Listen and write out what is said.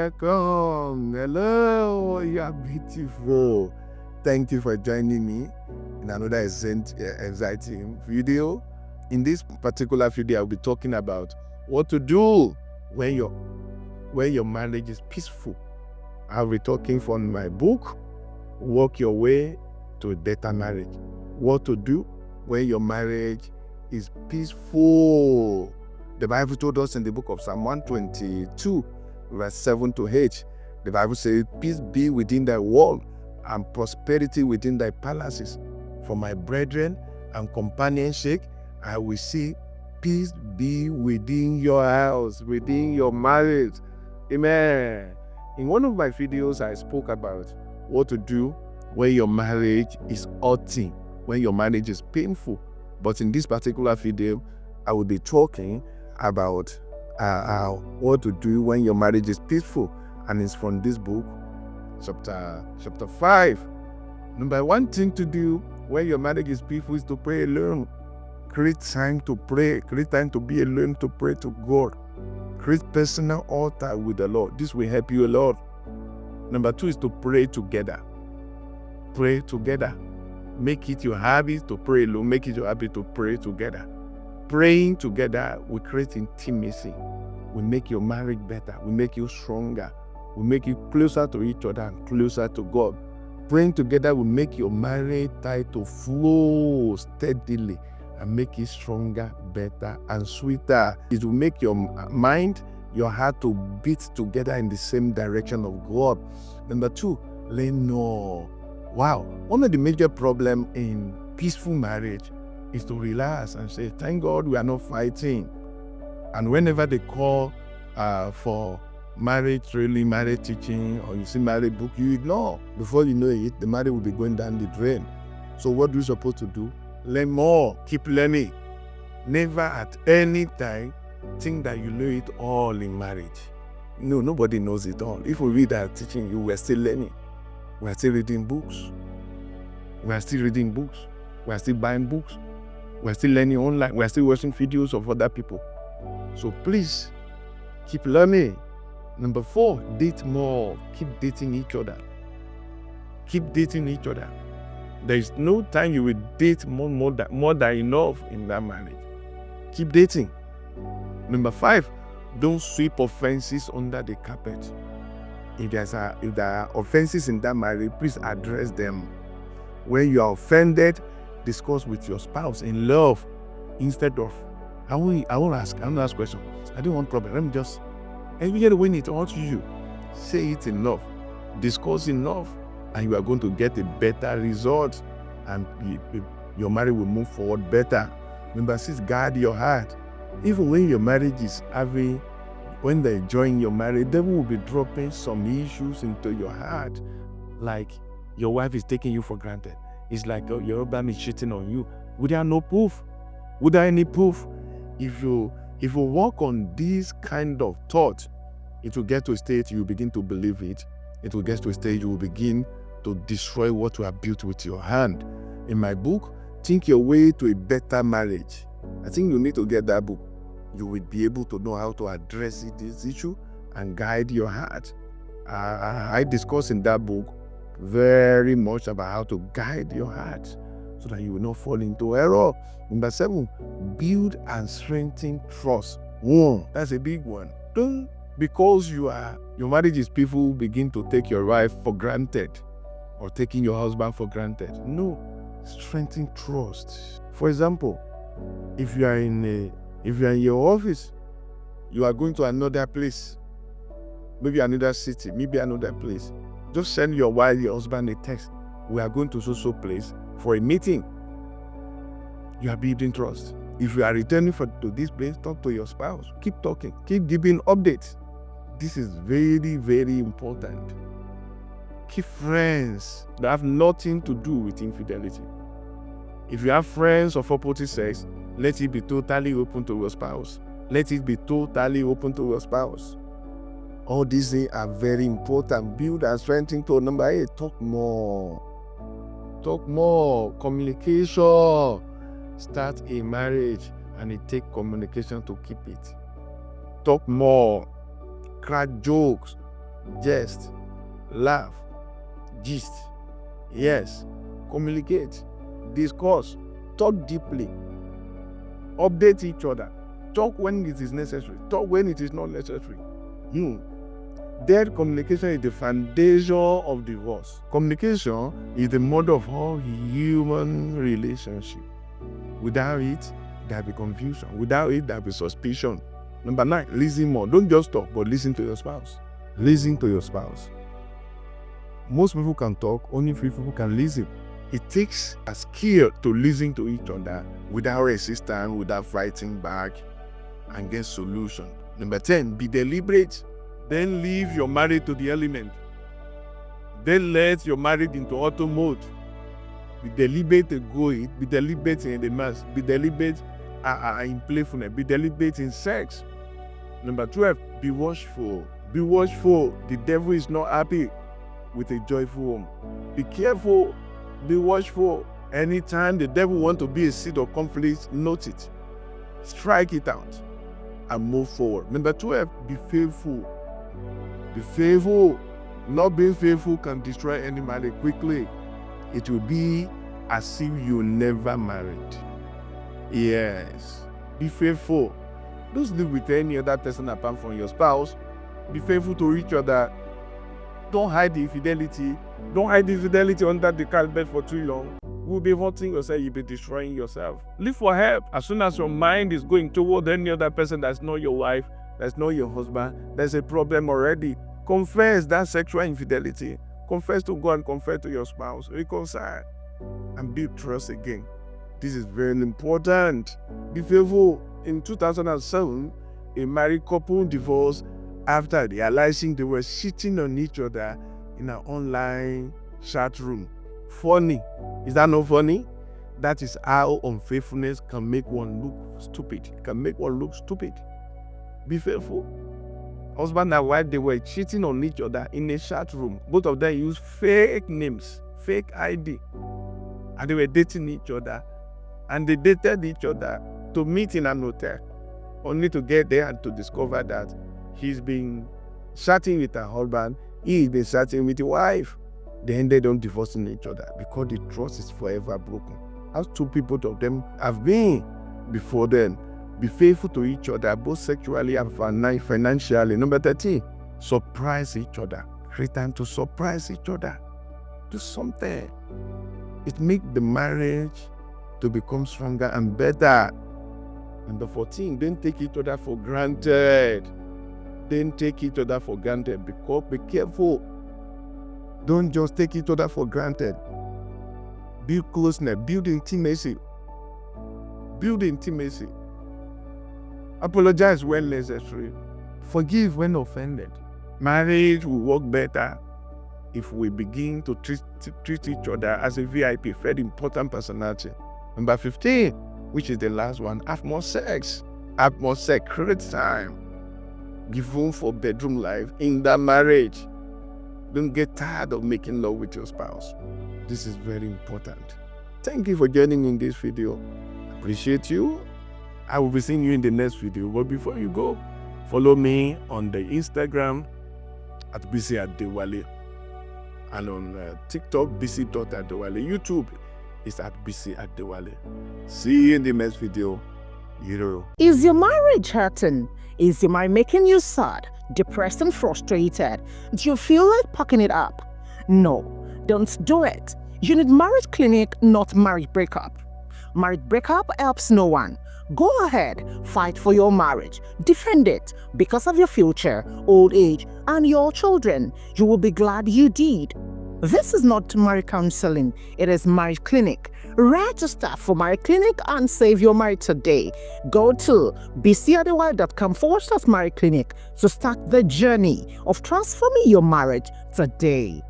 welcome. Hello, you are beautiful. Thank you for joining me in another exciting video. In this particular video, I'll be talking about what to do when your marriage is peaceful. I'll be talking from my book, Walk Your Way to a Better Marriage. What to do when your marriage is peaceful. The Bible told us in the book of Psalm 122, verse 7 to 8, the Bible says, peace be within thy wall and prosperity within thy palaces. For my brethren and companions' sake, I will say, peace be within your house, within your marriage. Amen. In one of my videos, I spoke about what to do when your marriage is hurting, when your marriage is painful. But in this particular video, I will be talking about what to do when your marriage is peaceful. And it's from this book, chapter 5. Number one thing to do when your marriage is peaceful is to pray alone. Create time to pray. Create time to be alone to pray to God. Create personal altar with the Lord. This will help you a lot. Number two is to pray together. Pray together. Make it your habit to pray alone. Make it your habit to pray together. Praying together will create intimacy. Will make your marriage better. Will make you stronger. Will make you closer to each other and closer to God. Praying together will make your marriage tight to flow steadily and make it stronger, better, and sweeter. It will make your mind, your heart to beat together in the same direction of God. Number two, learn more. Wow, one of the major problems in peaceful marriage is to relax and say, thank God we are not fighting. And whenever they call for marriage training, marriage teaching, or you see marriage book, you ignore. Before you know it, the marriage will be going down the drain. So what are you supposed to do? Learn more. Keep learning. Never at any time think that you know it all in marriage. No, nobody knows it all. If we read our teaching, we're still learning. We're still reading books. We're still reading books. We're still buying books. We're still learning online. We're still watching videos of other people. So please, keep learning. Number four, date more. Keep dating each other. Keep dating each other. There is no time you will date more than enough in that marriage. Keep dating. Number five, don't sweep offenses under the carpet. If there are offenses in that marriage, please address them. When you are offended, discuss with your spouse in love instead of, I won't ask questions. I don't want problem. Let me just, when it hurts you, say it enough, discuss enough, and you are going to get a better result, and your marriage will move forward better. Number six, guard your heart. Even when your marriage is when they're enjoying your marriage, the devil will be dropping some issues into your heart, like your wife is taking you for granted. It's like your husband is cheating on you without no proof, without any proof. If you work on this kind of thought, it will get to a stage you begin to believe it. It will get to a stage you will begin to destroy what you have built with your hand. In my book, Think Your Way to a Better Marriage, I think you need to get that book. You will be able to know how to address this issue and guide your heart. I discuss in that book very much about how to guide your heart so that you will not fall into error. Number seven, build and strengthen trust. That's a big one. Don't, because your marriage is peaceful, begin to take your wife for granted or taking your husband for granted. No, strengthen trust. For example, if you are in your office, you are going to another place, maybe another city, maybe another place. Just send your wife, your husband a text. We are going to so place for a meeting. You are building trust. If you are returning to this place, talk to your spouse. Keep talking. Keep giving updates. This is very, very important. Keep friends that have nothing to do with infidelity. If you have friends of opposite sex, let it be totally open to your spouse. Let it be totally open to your spouse. All these things are very important. Build and strengthen to number 8. Talk more. Talk more. Communication. Start a marriage and it takes communication to keep it. Talk more. Crack jokes. jest, laugh, gist. Yes, communicate, discuss, talk deeply, update each other, talk when it is necessary, talk when it is not necessary. Dead communication is the foundation of divorce. Communication is the mother of all human relationship. Without it, there'll be confusion. Without it, there'll be suspicion. Number 9, listen more. Don't just talk, but listen to your spouse. Listen to your spouse. Most people can talk, only few people can listen. It takes a skill to listen to each other without resistance, without fighting back, and get solution. Number 10, be deliberate. Then leave your marriage to the element. Then let your marriage into auto mode. Be deliberate in going, be deliberate in the mass, be deliberate in playfulness, be deliberate in sex. Number 12, be watchful. Be watchful. The devil is not happy with a joyful home. Be careful, be watchful. Anytime the devil wants to be a seed of conflict, note it, strike it out, and move forward. Number 12, be faithful. Be faithful. Not being faithful can destroy any marriage quickly. It will be as if you never married. Yes, be faithful. Don't live with any other person apart from your spouse. Be faithful to each other. Don't hide the infidelity. Don't hide the infidelity under the carpet for too long. You'll be hurting yourself, you'll be destroying yourself. Look for help. As soon as your mind is going toward any other person that's not your wife, that's not your husband, there's a problem already. Confess that sexual infidelity. Confess to God and confess to your spouse. Reconcile and build trust again. This is very important. Be faithful. In 2007, a married couple divorced after realizing they were cheating on each other in an online chat room. Funny. Is that not funny? That is how unfaithfulness can make one look stupid. Can make one look stupid. Be faithful. Husband and wife, they were cheating on each other in a chat room. Both of them used fake names, fake ID. And they were dating each other. And they dated each other to meet in an hotel. Only to get there and to discover that he's been chatting with her husband, he's been chatting with his wife. Then they don't divorcing each other because the trust is forever broken. As two people of them have been before then. Be faithful to each other, both sexually and financially. Number 13, surprise each other. Create time to surprise each other. Do something. It makes the marriage to become stronger and better. Number 14, don't take each other for granted. Don't take each other for granted. Be careful. Don't just take each other for granted. Build closeness, build intimacy. Build intimacy. Apologize when necessary. Forgive when offended. Marriage will work better if we begin to treat each other as a VIP, very important personality. Number 15, which is the last one, have more sex. Have more sex. Create time. Give room for bedroom life in that marriage. Don't get tired of making love with your spouse. This is very important. Thank you for joining in this video. Appreciate you. I will be seeing you in the next video. But before you go, follow me on the Instagram at Bisi Adewale. And on TikTok, Bisi.Adewale. YouTube is at Bisi Adewale. See you in the next video. Is your marriage hurting? Is your marriage making you sad, depressed, and frustrated? Do you feel like packing it up? No, don't do it. You need marriage clinic, not marriage breakup. Marriage breakup helps no one. Go ahead, fight for your marriage, defend it because of your future, old age, and your children. You will be glad you did. This is not marriage counseling, it is marriage clinic. Register for marriage clinic and save your marriage today. Go to bisiadewale.com/marriage clinic to start the journey of transforming your marriage today.